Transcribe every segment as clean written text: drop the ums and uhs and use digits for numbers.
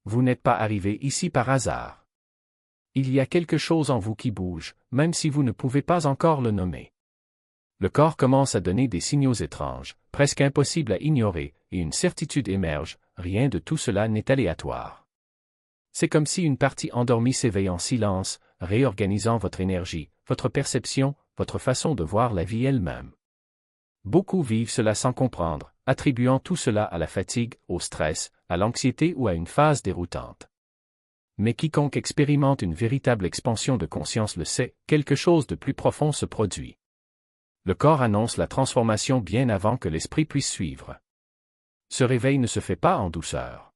vous n'êtes pas arrivé ici par hasard. Il y a quelque chose en vous qui bouge, même si vous ne pouvez pas encore le nommer. Le corps commence à donner des signaux étranges, presque impossibles à ignorer, et une certitude émerge, rien de tout cela n'est aléatoire. C'est comme si une partie endormie s'éveille en silence, réorganisant votre énergie, votre perception, votre façon de voir la vie elle-même. Beaucoup vivent cela sans comprendre, attribuant tout cela à la fatigue, au stress, à l'anxiété ou à une phase déroutante. Mais quiconque expérimente une véritable expansion de conscience le sait, quelque chose de plus profond se produit. Le corps annonce la transformation bien avant que l'esprit puisse suivre. Ce réveil ne se fait pas en douceur.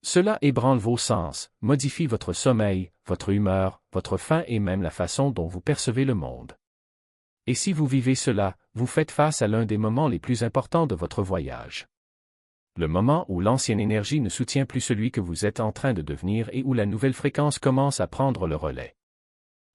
Cela ébranle vos sens, modifie votre sommeil, votre humeur, votre faim et même la façon dont vous percevez le monde. Et si vous vivez cela, vous faites face à l'un des moments les plus importants de votre voyage. Le moment où l'ancienne énergie ne soutient plus celui que vous êtes en train de devenir et où la nouvelle fréquence commence à prendre le relais.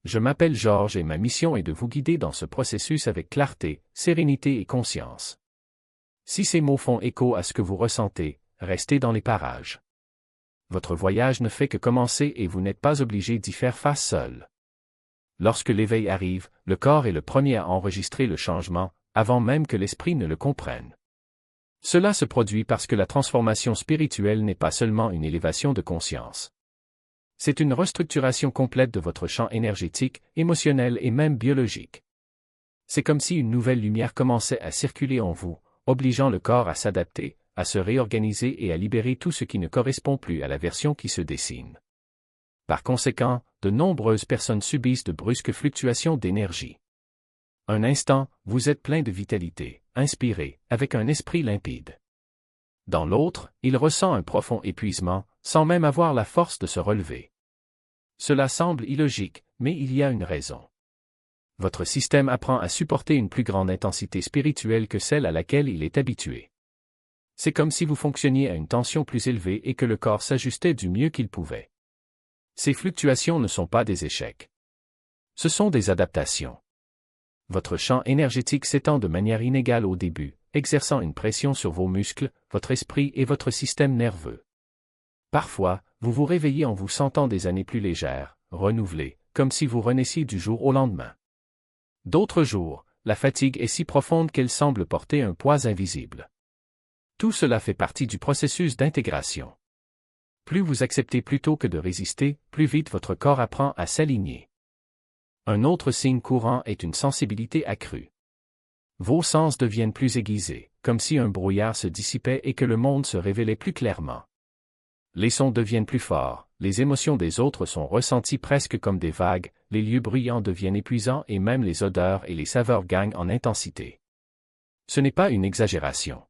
Je m'appelle Georges et ma mission est de vous guider dans ce processus avec clarté, sérénité et conscience. Si ces mots font écho à ce que vous ressentez, restez dans les parages. Votre voyage ne fait que commencer et vous n'êtes pas obligé d'y faire face seul. Lorsque l'éveil arrive, le corps est le premier à enregistrer le changement, avant même que l'esprit ne le comprenne. Cela se produit parce que la transformation spirituelle n'est pas seulement une élévation de conscience. C'est une restructuration complète de votre champ énergétique, émotionnel et même biologique. C'est comme si une nouvelle lumière commençait à circuler en vous, obligeant le corps à s'adapter, à se réorganiser et à libérer tout ce qui ne correspond plus à la version qui se dessine. Par conséquent, de nombreuses personnes subissent de brusques fluctuations d'énergie. Un instant, vous êtes plein de vitalité, inspiré, avec un esprit limpide. Dans l'autre, il ressent un profond épuisement, sans même avoir la force de se relever. Cela semble illogique, mais il y a une raison. Votre système apprend à supporter une plus grande intensité spirituelle que celle à laquelle il est habitué. C'est comme si vous fonctionniez à une tension plus élevée et que le corps s'ajustait du mieux qu'il pouvait. Ces fluctuations ne sont pas des échecs. Ce sont des adaptations. Votre champ énergétique s'étend de manière inégale au début, exerçant une pression sur vos muscles, votre esprit et votre système nerveux. Parfois, vous vous réveillez en vous sentant des années plus légères, renouvelées, comme si vous renaissiez du jour au lendemain. D'autres jours, la fatigue est si profonde qu'elle semble porter un poids invisible. Tout cela fait partie du processus d'intégration. Plus vous acceptez plutôt que de résister, plus vite votre corps apprend à s'aligner. Un autre signe courant est une sensibilité accrue. Vos sens deviennent plus aiguisés, comme si un brouillard se dissipait et que le monde se révélait plus clairement. Les sons deviennent plus forts, les émotions des autres sont ressenties presque comme des vagues, les lieux bruyants deviennent épuisants et même les odeurs et les saveurs gagnent en intensité. Ce n'est pas une exagération.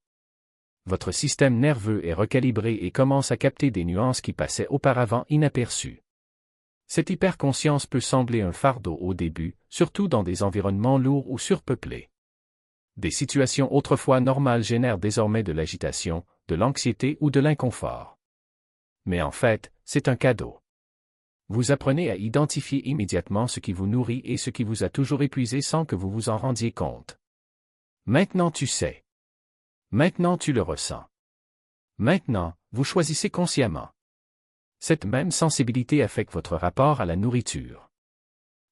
Votre système nerveux est recalibré et commence à capter des nuances qui passaient auparavant inaperçues. Cette hyperconscience peut sembler un fardeau au début, surtout dans des environnements lourds ou surpeuplés. Des situations autrefois normales génèrent désormais de l'agitation, de l'anxiété ou de l'inconfort. Mais en fait, c'est un cadeau. Vous apprenez à identifier immédiatement ce qui vous nourrit et ce qui vous a toujours épuisé sans que vous vous en rendiez compte. Maintenant tu sais. Maintenant tu le ressens. Maintenant, vous choisissez consciemment. Cette même sensibilité affecte votre rapport à la nourriture.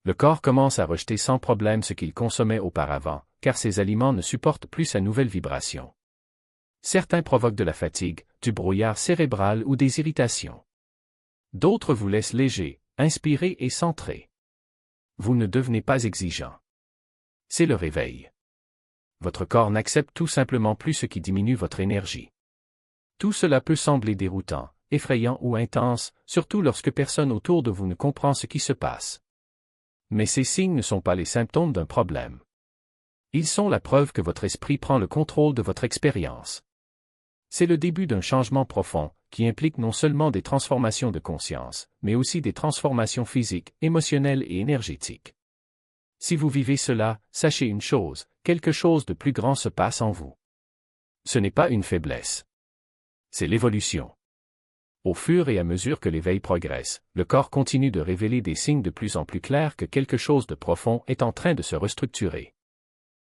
Le corps commence à rejeter sans problème ce qu'il consommait auparavant, car ces aliments ne supportent plus sa nouvelle vibration. Certains provoquent de la fatigue, du brouillard cérébral ou des irritations. D'autres vous laissent léger, inspiré et centré. Vous ne devenez pas exigeant. C'est le réveil. Votre corps n'accepte tout simplement plus ce qui diminue votre énergie. Tout cela peut sembler déroutant, effrayant ou intense, surtout lorsque personne autour de vous ne comprend ce qui se passe. Mais ces signes ne sont pas les symptômes d'un problème. Ils sont la preuve que votre esprit prend le contrôle de votre expérience. C'est le début d'un changement profond, qui implique non seulement des transformations de conscience, mais aussi des transformations physiques, émotionnelles et énergétiques. Si vous vivez cela, sachez une chose, quelque chose de plus grand se passe en vous. Ce n'est pas une faiblesse. C'est l'évolution. Au fur et à mesure que l'éveil progresse, le corps continue de révéler des signes de plus en plus clairs que quelque chose de profond est en train de se restructurer.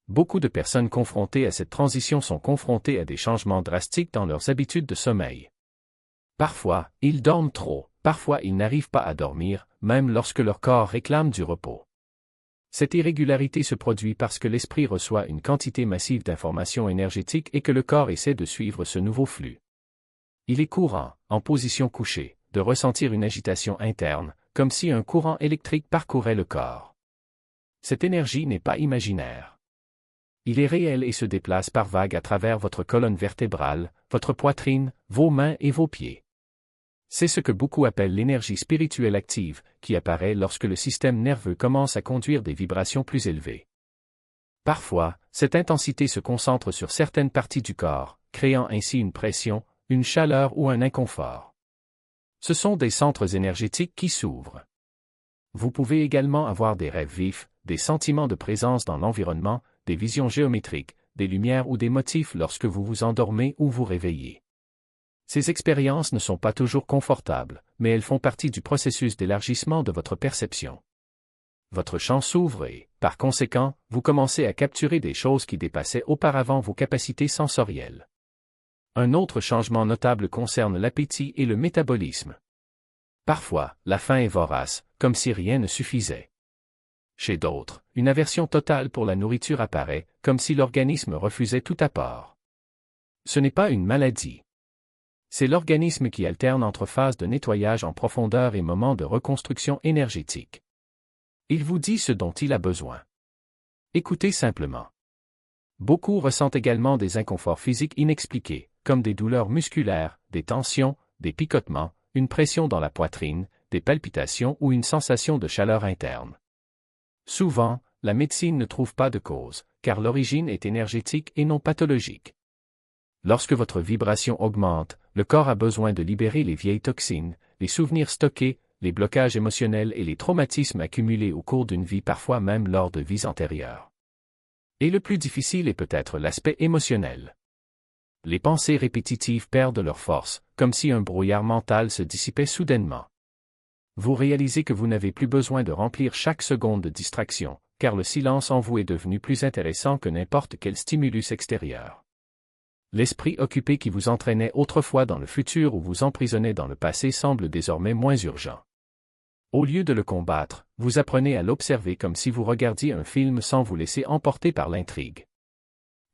Beaucoup de personnes confrontées à cette transition sont confrontées à des changements drastiques dans leurs habitudes de sommeil. Parfois, ils dorment trop, parfois ils n'arrivent pas à dormir, même lorsque leur corps réclame du repos. Cette irrégularité se produit parce que l'esprit reçoit une quantité massive d'informations énergétiques et que le corps essaie de suivre ce nouveau flux. Il est courant, en position couchée, de ressentir une agitation interne, comme si un courant électrique parcourait le corps. Cette énergie n'est pas imaginaire. Il est réel et se déplace par vagues à travers votre colonne vertébrale, votre poitrine, vos mains et vos pieds. C'est ce que beaucoup appellent l'énergie spirituelle active, qui apparaît lorsque le système nerveux commence à conduire des vibrations plus élevées. Parfois, cette intensité se concentre sur certaines parties du corps, créant ainsi une pression, une chaleur ou un inconfort. Ce sont des centres énergétiques qui s'ouvrent. Vous pouvez également avoir des rêves vifs, des sentiments de présence dans l'environnement, des visions géométriques, des lumières ou des motifs lorsque vous vous endormez ou vous réveillez. Ces expériences ne sont pas toujours confortables, mais elles font partie du processus d'élargissement de votre perception. Votre champ s'ouvre et, par conséquent, vous commencez à capturer des choses qui dépassaient auparavant vos capacités sensorielles. Un autre changement notable concerne l'appétit et le métabolisme. Parfois, la faim est vorace, comme si rien ne suffisait. Chez d'autres, une aversion totale pour la nourriture apparaît, comme si l'organisme refusait tout apport. Ce n'est pas une maladie. C'est l'organisme qui alterne entre phases de nettoyage en profondeur et moments de reconstruction énergétique. Il vous dit ce dont il a besoin. Écoutez simplement. Beaucoup ressentent également des inconforts physiques inexpliqués, comme des douleurs musculaires, des tensions, des picotements, une pression dans la poitrine, des palpitations ou une sensation de chaleur interne. Souvent, la médecine ne trouve pas de cause, car l'origine est énergétique et non pathologique. Lorsque votre vibration augmente, le corps a besoin de libérer les vieilles toxines, les souvenirs stockés, les blocages émotionnels et les traumatismes accumulés au cours d'une vie, parfois même lors de vies antérieures. Et le plus difficile est peut-être l'aspect émotionnel. Les pensées répétitives perdent leur force, comme si un brouillard mental se dissipait soudainement. Vous réalisez que vous n'avez plus besoin de remplir chaque seconde de distraction, car le silence en vous est devenu plus intéressant que n'importe quel stimulus extérieur. L'esprit occupé qui vous entraînait autrefois dans le futur ou vous emprisonnait dans le passé semble désormais moins urgent. Au lieu de le combattre, vous apprenez à l'observer comme si vous regardiez un film sans vous laisser emporter par l'intrigue.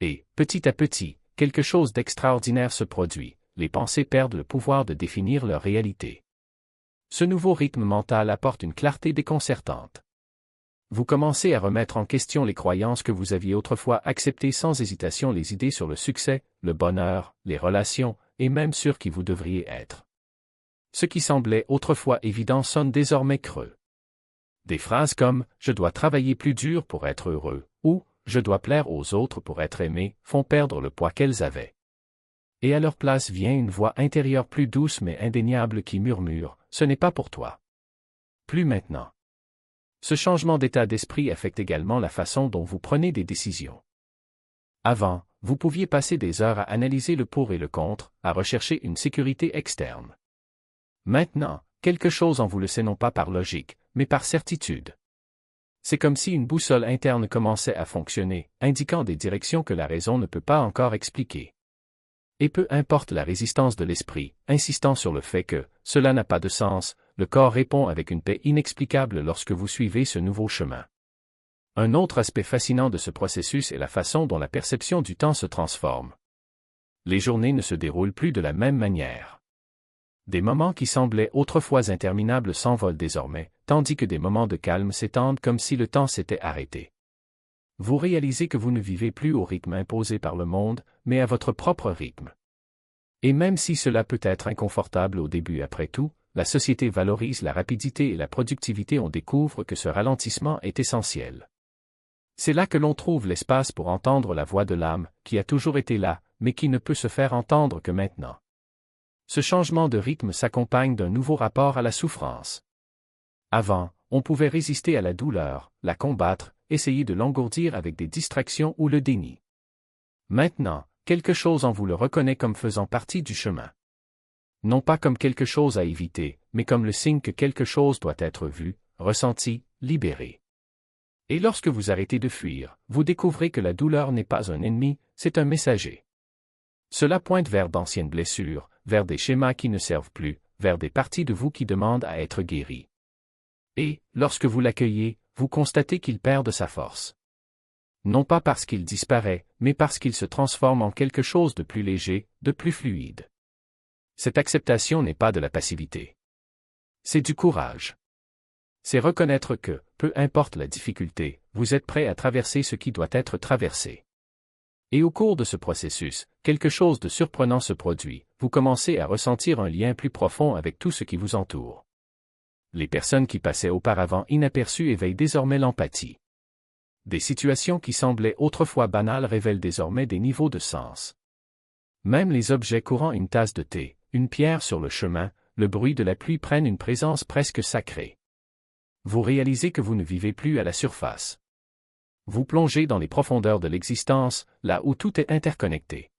Et, petit à petit, quelque chose d'extraordinaire se produit, les pensées perdent le pouvoir de définir leur réalité. Ce nouveau rythme mental apporte une clarté déconcertante. Vous commencez à remettre en question les croyances que vous aviez autrefois acceptées sans hésitation, les idées sur le succès, le bonheur, les relations, et même sur qui vous devriez être. Ce qui semblait autrefois évident sonne désormais creux. Des phrases comme « je dois travailler plus dur pour être heureux » ou « je dois plaire aux autres pour être aimé » font perdre le poids qu'elles avaient. Et à leur place vient une voix intérieure plus douce mais indéniable qui murmure « ce n'est pas pour toi. » Plus maintenant. Ce changement d'état d'esprit affecte également la façon dont vous prenez des décisions. Avant, vous pouviez passer des heures à analyser le pour et le contre, à rechercher une sécurité externe. Maintenant, quelque chose en vous le sait non pas par logique, mais par certitude. C'est comme si une boussole interne commençait à fonctionner, indiquant des directions que la raison ne peut pas encore expliquer. Et peu importe la résistance de l'esprit, insistant sur le fait que cela n'a pas de sens, le corps répond avec une paix inexplicable lorsque vous suivez ce nouveau chemin. Un autre aspect fascinant de ce processus est la façon dont la perception du temps se transforme. Les journées ne se déroulent plus de la même manière. Des moments qui semblaient autrefois interminables s'envolent désormais, tandis que des moments de calme s'étendent comme si le temps s'était arrêté. Vous réalisez que vous ne vivez plus au rythme imposé par le monde, mais à votre propre rythme. Et même si cela peut être inconfortable au début, après tout, la société valorise la rapidité et la productivité. On découvre que ce ralentissement est essentiel. C'est là que l'on trouve l'espace pour entendre la voix de l'âme, qui a toujours été là, mais qui ne peut se faire entendre que maintenant. Ce changement de rythme s'accompagne d'un nouveau rapport à la souffrance. Avant, on pouvait résister à la douleur, la combattre, essayer de l'engourdir avec des distractions ou le déni. Maintenant, quelque chose en vous le reconnaît comme faisant partie du chemin. Non pas comme quelque chose à éviter, mais comme le signe que quelque chose doit être vu, ressenti, libéré. Et lorsque vous arrêtez de fuir, vous découvrez que la douleur n'est pas un ennemi, c'est un messager. Cela pointe vers d'anciennes blessures, vers des schémas qui ne servent plus, vers des parties de vous qui demandent à être guéries. Et, lorsque vous l'accueillez, vous constatez qu'il perd de sa force. Non pas parce qu'il disparaît, mais parce qu'il se transforme en quelque chose de plus léger, de plus fluide. Cette acceptation n'est pas de la passivité. C'est du courage. C'est reconnaître que, peu importe la difficulté, vous êtes prêt à traverser ce qui doit être traversé. Et au cours de ce processus, quelque chose de surprenant se produit, vous commencez à ressentir un lien plus profond avec tout ce qui vous entoure. Les personnes qui passaient auparavant inaperçues éveillent désormais l'empathie. Des situations qui semblaient autrefois banales révèlent désormais des niveaux de sens. Même les objets courants, une tasse de thé, une pierre sur le chemin, le bruit de la pluie prennent une présence presque sacrée. Vous réalisez que vous ne vivez plus à la surface. Vous plongez dans les profondeurs de l'existence, là où tout est interconnecté.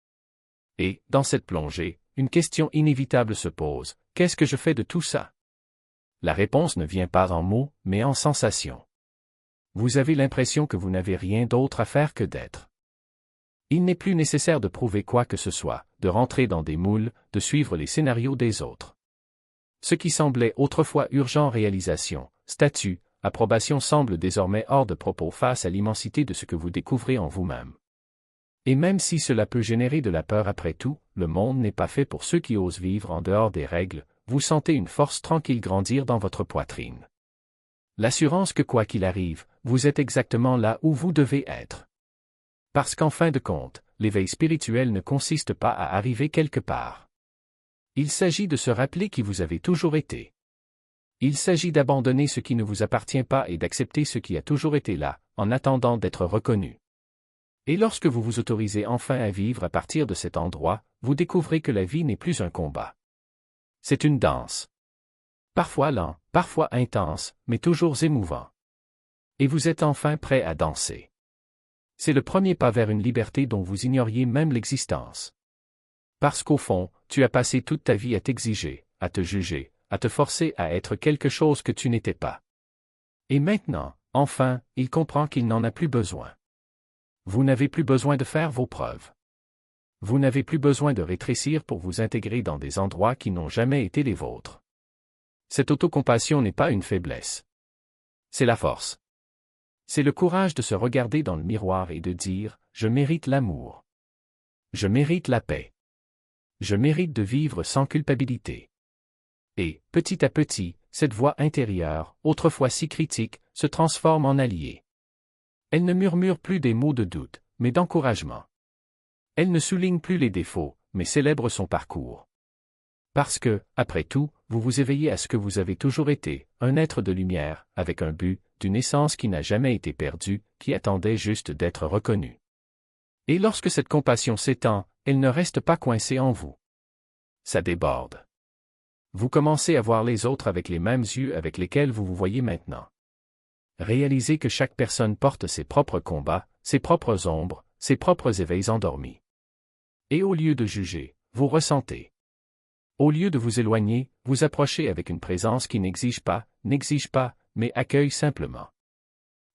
Et, dans cette plongée, une question inévitable se pose, qu'est-ce que je fais de tout ça? La réponse ne vient pas en mots, mais en sensations. Vous avez l'impression que vous n'avez rien d'autre à faire que d'être. Il n'est plus nécessaire de prouver quoi que ce soit, de rentrer dans des moules, de suivre les scénarios des autres. Ce qui semblait autrefois urgent, réalisation, statut, approbation, semble désormais hors de propos face à l'immensité de ce que vous découvrez en vous-même. Et même si cela peut générer de la peur, après tout, le monde n'est pas fait pour ceux qui osent vivre en dehors des règles, vous sentez une force tranquille grandir dans votre poitrine. L'assurance que quoi qu'il arrive, vous êtes exactement là où vous devez être. Parce qu'en fin de compte, l'éveil spirituel ne consiste pas à arriver quelque part. Il s'agit de se rappeler qui vous avez toujours été. Il s'agit d'abandonner ce qui ne vous appartient pas et d'accepter ce qui a toujours été là, en attendant d'être reconnu. Et lorsque vous vous autorisez enfin à vivre à partir de cet endroit, vous découvrez que la vie n'est plus un combat. C'est une danse. Parfois lent, parfois intense, mais toujours émouvant. Et vous êtes enfin prêt à danser. C'est le premier pas vers une liberté dont vous ignoriez même l'existence. Parce qu'au fond, tu as passé toute ta vie à t'exiger, à te juger, à te forcer à être quelque chose que tu n'étais pas. Et maintenant, enfin, il comprend qu'il n'en a plus besoin. Vous n'avez plus besoin de faire vos preuves. Vous n'avez plus besoin de rétrécir pour vous intégrer dans des endroits qui n'ont jamais été les vôtres. Cette autocompassion n'est pas une faiblesse. C'est la force. C'est le courage de se regarder dans le miroir et de dire « Je mérite l'amour. Je mérite la paix. Je mérite de vivre sans culpabilité. » Et, petit à petit, cette voix intérieure, autrefois si critique, se transforme en allié. Elle ne murmure plus des mots de doute, mais d'encouragement. Elle ne souligne plus les défauts, mais célèbre son parcours. Parce que, après tout, vous vous éveillez à ce que vous avez toujours été, un être de lumière, avec un but, d'une essence qui n'a jamais été perdue, qui attendait juste d'être reconnue. Et lorsque cette compassion s'étend, elle ne reste pas coincée en vous. Ça déborde. Vous commencez à voir les autres avec les mêmes yeux avec lesquels vous vous voyez maintenant. Réalisez que chaque personne porte ses propres combats, ses propres ombres, ses propres éveils endormis. Et au lieu de juger, vous ressentez. Au lieu de vous éloigner, vous approchez avec une présence qui n'exige pas, mais accueille simplement.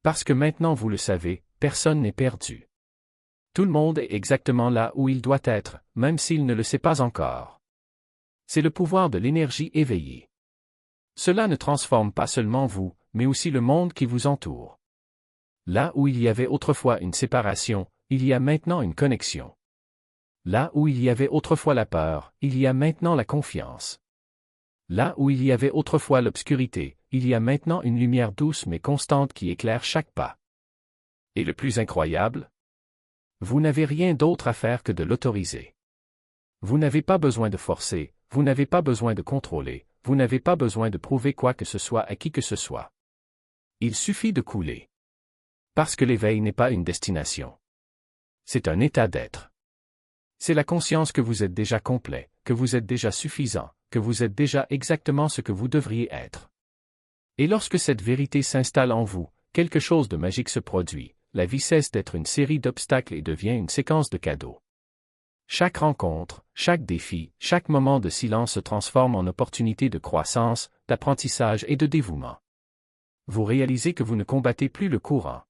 Parce que maintenant vous le savez, personne n'est perdu. Tout le monde est exactement là où il doit être, même s'il ne le sait pas encore. C'est le pouvoir de l'énergie éveillée. Cela ne transforme pas seulement vous, mais aussi le monde qui vous entoure. Là où il y avait autrefois une séparation, il y a maintenant une connexion. Là où il y avait autrefois la peur, il y a maintenant la confiance. Là où il y avait autrefois l'obscurité, il y a maintenant une lumière douce mais constante qui éclaire chaque pas. Et le plus incroyable? Vous n'avez rien d'autre à faire que de l'autoriser. Vous n'avez pas besoin de forcer, vous n'avez pas besoin de contrôler, vous n'avez pas besoin de prouver quoi que ce soit à qui que ce soit. Il suffit de couler. Parce que l'éveil n'est pas une destination. C'est un état d'être. C'est la conscience que vous êtes déjà complet, que vous êtes déjà suffisant, que vous êtes déjà exactement ce que vous devriez être. Et lorsque cette vérité s'installe en vous, quelque chose de magique se produit, la vie cesse d'être une série d'obstacles et devient une séquence de cadeaux. Chaque rencontre, chaque défi, chaque moment de silence se transforme en opportunité de croissance, d'apprentissage et de dévouement. Vous réalisez que vous ne combattez plus le courant.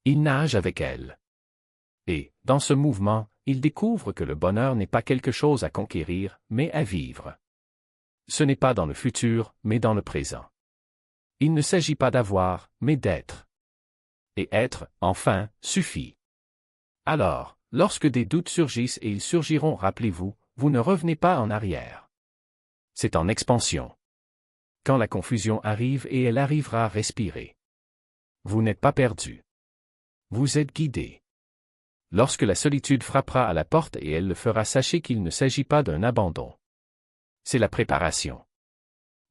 Il nage avec elle. Et, dans ce mouvement, ils découvrent que le bonheur n'est pas quelque chose à conquérir, mais à vivre. Ce n'est pas dans le futur, mais dans le présent. Il ne s'agit pas d'avoir, mais d'être. Et être, enfin, suffit. Alors, lorsque des doutes surgissent et ils surgiront, rappelez-vous, vous ne revenez pas en arrière. C'est en expansion. Quand la confusion arrive et elle arrivera, respirez. Vous n'êtes pas perdu. Vous êtes guidé. Lorsque la solitude frappera à la porte et elle le fera, sachez qu'il ne s'agit pas d'un abandon. C'est la préparation.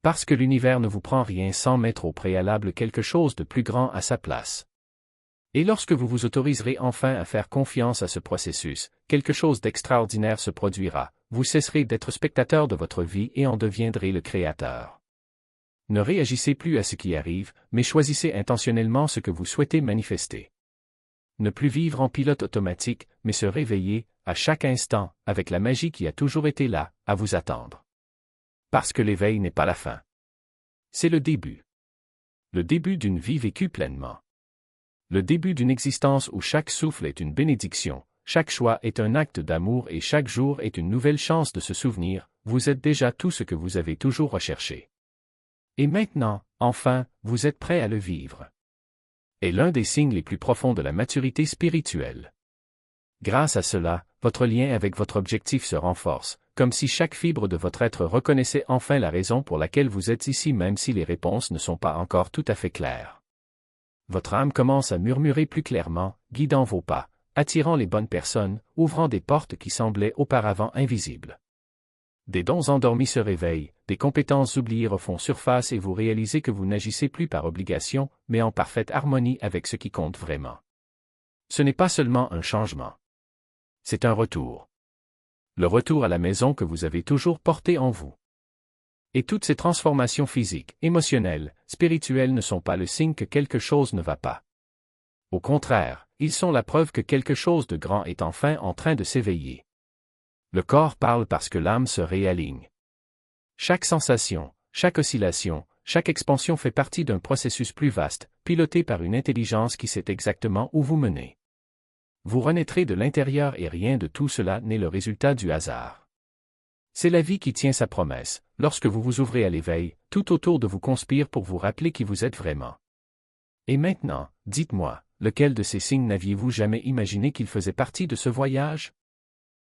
Parce que l'univers ne vous prend rien sans mettre au préalable quelque chose de plus grand à sa place. Et lorsque vous vous autoriserez enfin à faire confiance à ce processus, quelque chose d'extraordinaire se produira, vous cesserez d'être spectateur de votre vie et en deviendrez le créateur. Ne réagissez plus à ce qui arrive, mais choisissez intentionnellement ce que vous souhaitez manifester. Ne plus vivre en pilote automatique, mais se réveiller, à chaque instant, avec la magie qui a toujours été là, à vous attendre. Parce que l'éveil n'est pas la fin. C'est le début. Le début d'une vie vécue pleinement. Le début d'une existence où chaque souffle est une bénédiction, chaque choix est un acte d'amour et chaque jour est une nouvelle chance de se souvenir, vous êtes déjà tout ce que vous avez toujours recherché. Et maintenant, enfin, vous êtes prêt à le vivre. Est l'un des signes les plus profonds de la maturité spirituelle. Grâce à cela, votre lien avec votre objectif se renforce, comme si chaque fibre de votre être reconnaissait enfin la raison pour laquelle vous êtes ici même si les réponses ne sont pas encore tout à fait claires. Votre âme commence à murmurer plus clairement, guidant vos pas, attirant les bonnes personnes, ouvrant des portes qui semblaient auparavant invisibles. Des dons endormis se réveillent, des compétences oubliées refont surface et vous réalisez que vous n'agissez plus par obligation, mais en parfaite harmonie avec ce qui compte vraiment. Ce n'est pas seulement un changement. C'est un retour. Le retour à la maison que vous avez toujours porté en vous. Et toutes ces transformations physiques, émotionnelles, spirituelles ne sont pas le signe que quelque chose ne va pas. Au contraire, ils sont la preuve que quelque chose de grand est enfin en train de s'éveiller. Le corps parle parce que l'âme se réaligne. Chaque sensation, chaque oscillation, chaque expansion fait partie d'un processus plus vaste, piloté par une intelligence qui sait exactement où vous menez. Vous renaîtrez de l'intérieur et rien de tout cela n'est le résultat du hasard. C'est la vie qui tient sa promesse, lorsque vous vous ouvrez à l'éveil, tout autour de vous conspire pour vous rappeler qui vous êtes vraiment. Et maintenant, dites-moi, lequel de ces signes n'aviez-vous jamais imaginé qu'il faisait partie de ce voyage?